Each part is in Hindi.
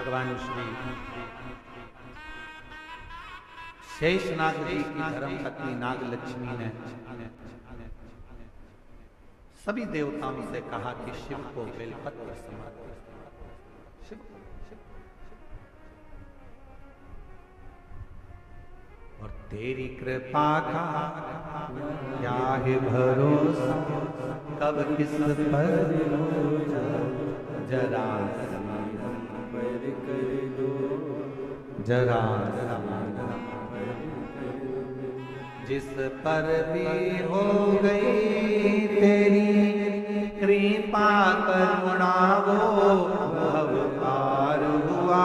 भगवान श्री शेषनाग जी की धर्म पत्नी नागलक्ष्मी ने सभी देवताओं से कहा कि शिव को बेलपत्र समर्पित। शिव और तेरी कृपा का क्या है भरोसा, कब किस पर जरा जरा जिस पर भी हो गई तेरी कृपा करुणा वो भव पार हुआ।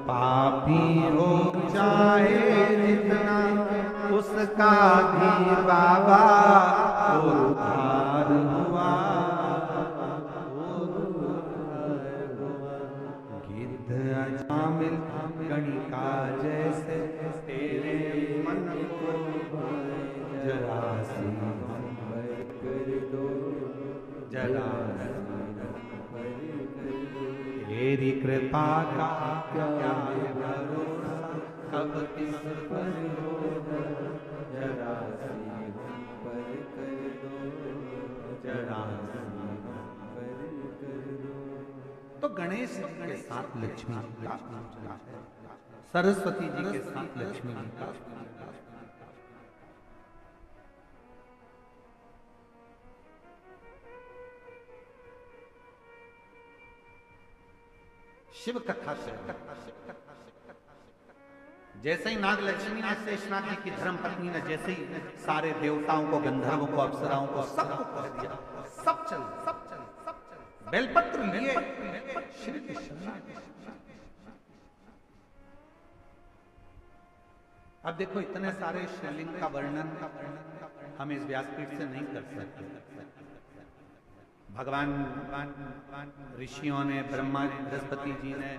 पापी हो चाहे जितना उसका भी बाबा उद्धार हुआ। गिद्ध अजामिल गणिका जैसे तेरे मन को जरा सी कर दो, जरा तेरी कृपा का क्या भरोसा, कब किस पर जरा सी पर कर दो, जरा तो गणेश जी के साथ लक्ष्मी जी का, सरस्वती जी के साथ लक्ष्मी जी का, शिव कथा से जैसे ही नागलक्ष्मी ने शेषनाग जी की धर्म पत्नी ने जैसे ही सारे देवताओं को, गंधर्वों को, अप्सराओं को सबको कह दिया, सब चल बेलपत्र लिए श्री कृष्ण। अब देखो इतने सारे शिवलिंग का वर्णन हम इस व्यासपीठ से नहीं कर सकते। भगवान ऋषियों ने, ब्रह्मा बृहस्पति जी ने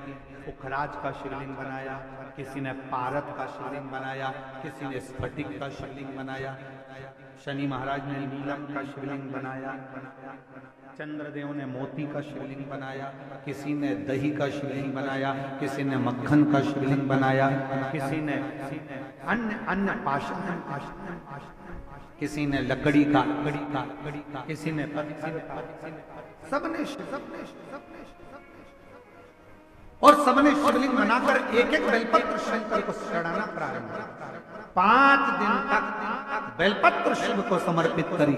पुखराज का शिवलिंग बनाया, किसी ने पारत का शिवलिंग बनाया, किसी ने स्फटिक का शिवलिंग बनाया, शनि महाराज ने नीलम का शिवलिंग बनाया, चंद्रदेव ने मोती का शिवलिंग बनाया, किसी ने दही का शिवलिंग बनाया, किसी ने मक्खन का शिवलिंग बनाया, किसी ने अन्य पाषाण, किसी ने लकड़ी का, किसी ने सबने और सबने शिवलिंग बनाकर एक एक बेलपत्र शंकर को चढ़ाना प्रारंभ किया। 5 दिन तक बेलपत्र शिव को समर्पित करी।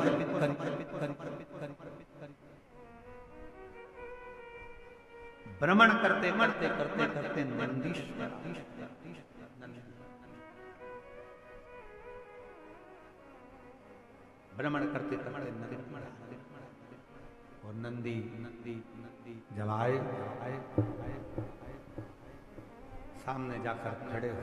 भ्रमण करते करते करते करते नंदीश्वर भ्रमण करते करते और नंदी जब आए सामने जाकर खड़े हो।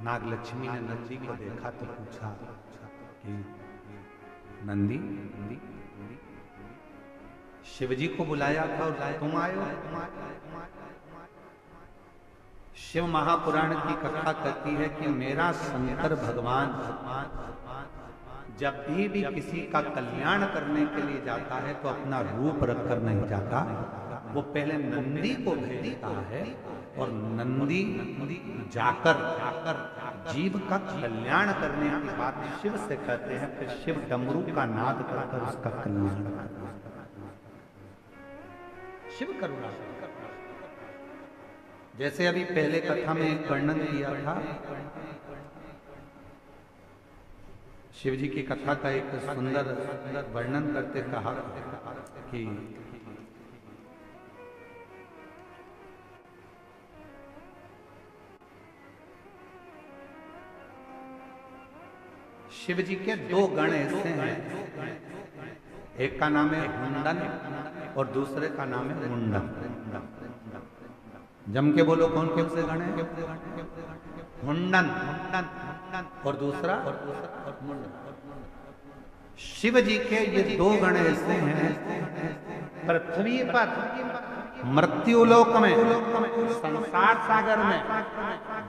नागलक्ष्मी ने नंदी को देखा तो पूछा कि नंदी, शिवजी को बुलाया था और तुम आए हो? शिव महापुराण की कथा कहती है कि मेरा शंकर भगवान जब भी किसी का कल्याण करने के लिए जाता है तो अपना रूप रखकर नहीं जाता, वो पहले नंदी को भेजता है और नंदी जाकर जीव का कल्याण करने की बात शिव से कहते हैं, फिर शिव डमरू का नाद कर उसका कल्याण करते हैं। शिव करुणा, जैसे अभी पहले कथा में एक वर्णन किया था, शिव जी की कथा का एक सुंदर वर्णन करते कहा कि शिव जी के 2 गण ऐसे हैं, एक का नाम है हुंडन और दूसरे का नाम है मुंडन। जम के बोलो कौन कौन से गण है? हुंडन और दूसरा मुंडन। शिव जी के ये 2 गण ऐसे हैं, पृथ्वी पर मृत्युलोक में, संसार सागर में,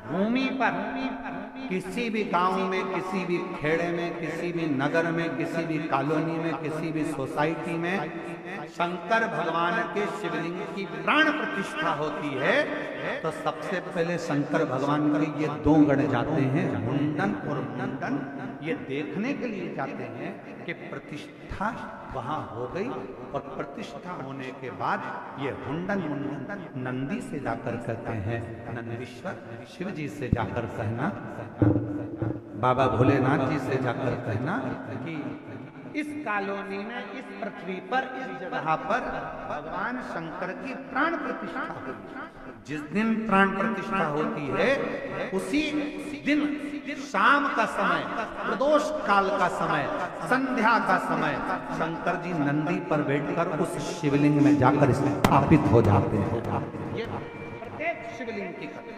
भूमि पर, किसी भी गांव में, किसी भी खेड़े में, किसी भी नगर में, किसी भी कॉलोनी में, किसी भी सोसाइटी में शंकर भगवान के शिवलिंग की प्राण प्रतिष्ठा होती है तो सबसे पहले शंकर भगवान के ये दो गण जाते हैं, मुंडन और मुंडन। ये देखने के लिए जाते हैं कि प्रतिष्ठा वहां हो गई, और प्रतिष्ठा होने के बाद ये हुंडन मुंडन नंदी से जाकर कहते हैं, नंदीश्वर शिव जी से जाकर कहना, बाबा भोलेनाथ जी से जाकर कहना कि इस कॉलोनी में, इस पृथ्वी पर, इस जगह पर भगवान शंकर की प्राण प्रतिष्ठा होती है। जिस दिन प्राण प्रतिष्ठा होती है उसी दिन शाम का समय, प्रदोष काल का समय, संध्या का समय, शंकर जी नंदी पर बैठकर उस शिवलिंग में जाकर स्थापित हो जाते हैं। ये प्रत्येक शिवलिंग की कथा।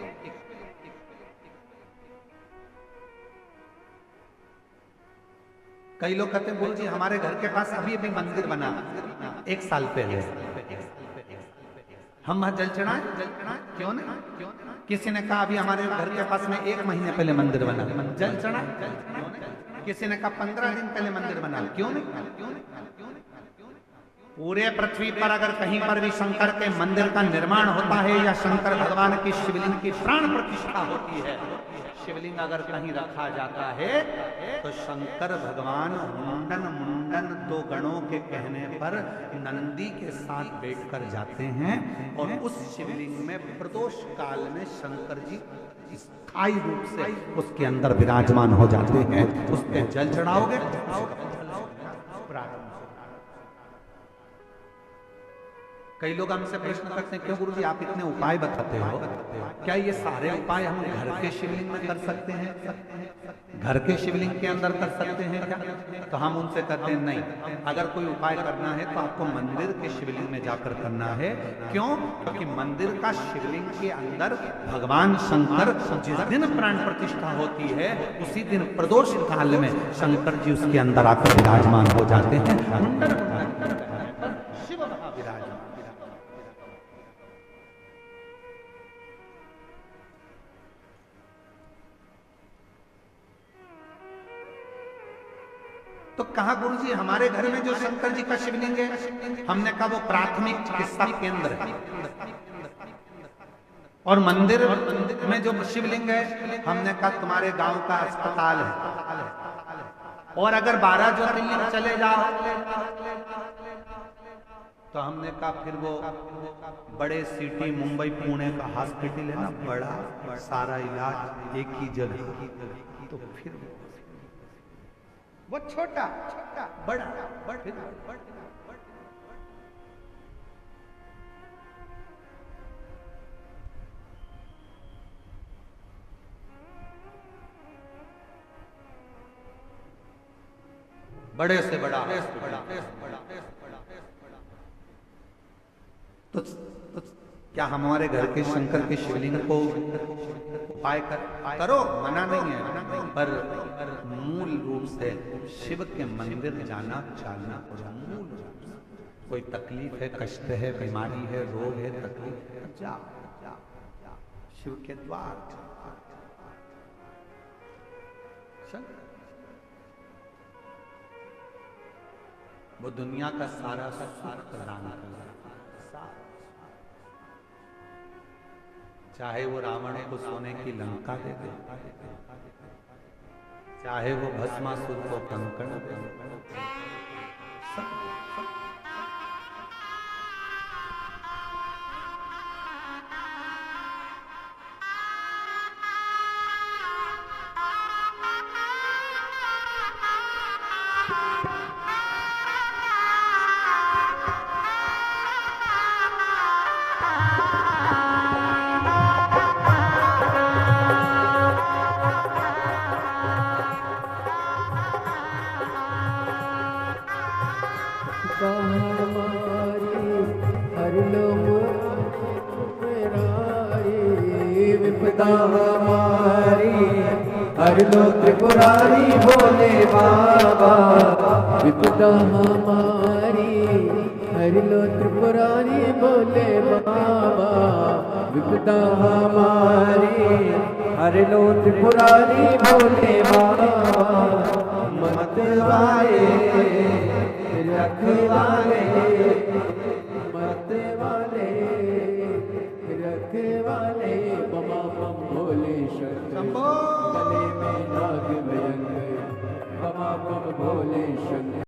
कई लोग कहते हैं गुरु जी हमारे घर के पास अभी अभी मंदिर बना 1 साल पहले, हम वहां जल चढ़ाएं? क्यों नहीं? किसी ने कहा अभी हमारे घर के पास में 1 महीने पहले मंदिर बना, जल चढ़ाएं? किसी ने कहा 15 दिन पहले मंदिर बना, क्यों नहीं? पूरे पृथ्वी पर अगर कहीं पर भी शंकर के मंदिर का निर्माण होता है या शंकर भगवान की शिवलिंग की प्राण प्रतिष्ठा होती है, शिवलिंग अगर कहीं रखा जाता है तो शंकर भगवान मुंडन मुंडन 2 गणों के कहने पर नंदी के साथ बैठकर जाते हैं और उस शिवलिंग में प्रदोष काल में शंकर जी स्थायी रूप से उसके अंदर विराजमान हो जाते हैं। उस पर जल चढ़ाओगे, कई लोग हमसे प्रश्न करते हैं क्यों गुरुजी आप इतने उपाय बताते हो, क्या ये सारे उपाय हम घर के शिवलिंग में कर सकते हैं? घर के शिवलिंग के अंदर कर सकते हैं क्या? तो हम उनसे कहते हैं नहीं, अगर कोई उपाय करना है तो आपको मंदिर के शिवलिंग में जाकर करना है। क्यों? क्योंकि मंदिर का शिवलिंग के अंदर भगवान शंकर जिस दिन प्राण प्रतिष्ठा होती है उसी दिन प्रदोष काल में शंकर जी उसके अंदर आकर विराजमान हो जाते हैं। शिव विराजमान। तो कहा गुरुजी हमारे घर में जो शंकर जी का शिवलिंग है, हमने कहा वो प्राथमिक चिकित्सा केंद्र है, और मंदिर में जो शिवलिंग है हमने कहा तुम्हारे गांव का अस्पताल है, और अगर 12 ज्योतिर्लिंग चले जाओ तो हमने कहा फिर वो बड़े सिटी मुंबई पुणे का हॉस्पिटल है ना, बड़ा सारा इलाज एक ही जगह, तो फिर वो छोटा बड़ा बड़े से बड़ा। तो क्या हमारे घर के शंकर के शिवलिंग को उपाय करो, मना नहीं है, पर मूल रूप से शिव के मंदिर जाना चालना मूल रूप से। कोई तकलीफ है, कष्ट है, बीमारी है, रोग है, तकलीफ है, जा शिव के द्वार। वो दुनिया का सारा सुख प्रदान कर, चाहे वो रावण को सोने की लंका दे दे, चाहे वो भस्मासुर को कंकड़ दे, हर लो त्रिपुरारी भोले बाबा, विपदा हमारी हरि लो त्रिपुरारी बोले बाबा विपदा हमारी हरि लो त्रिपुरारी बोले बाबा मत वाले रखवाले मत वाले रखवाले बमा बम भोले शंकर गले में नाग भयंकर बमा बम भोले शंकर।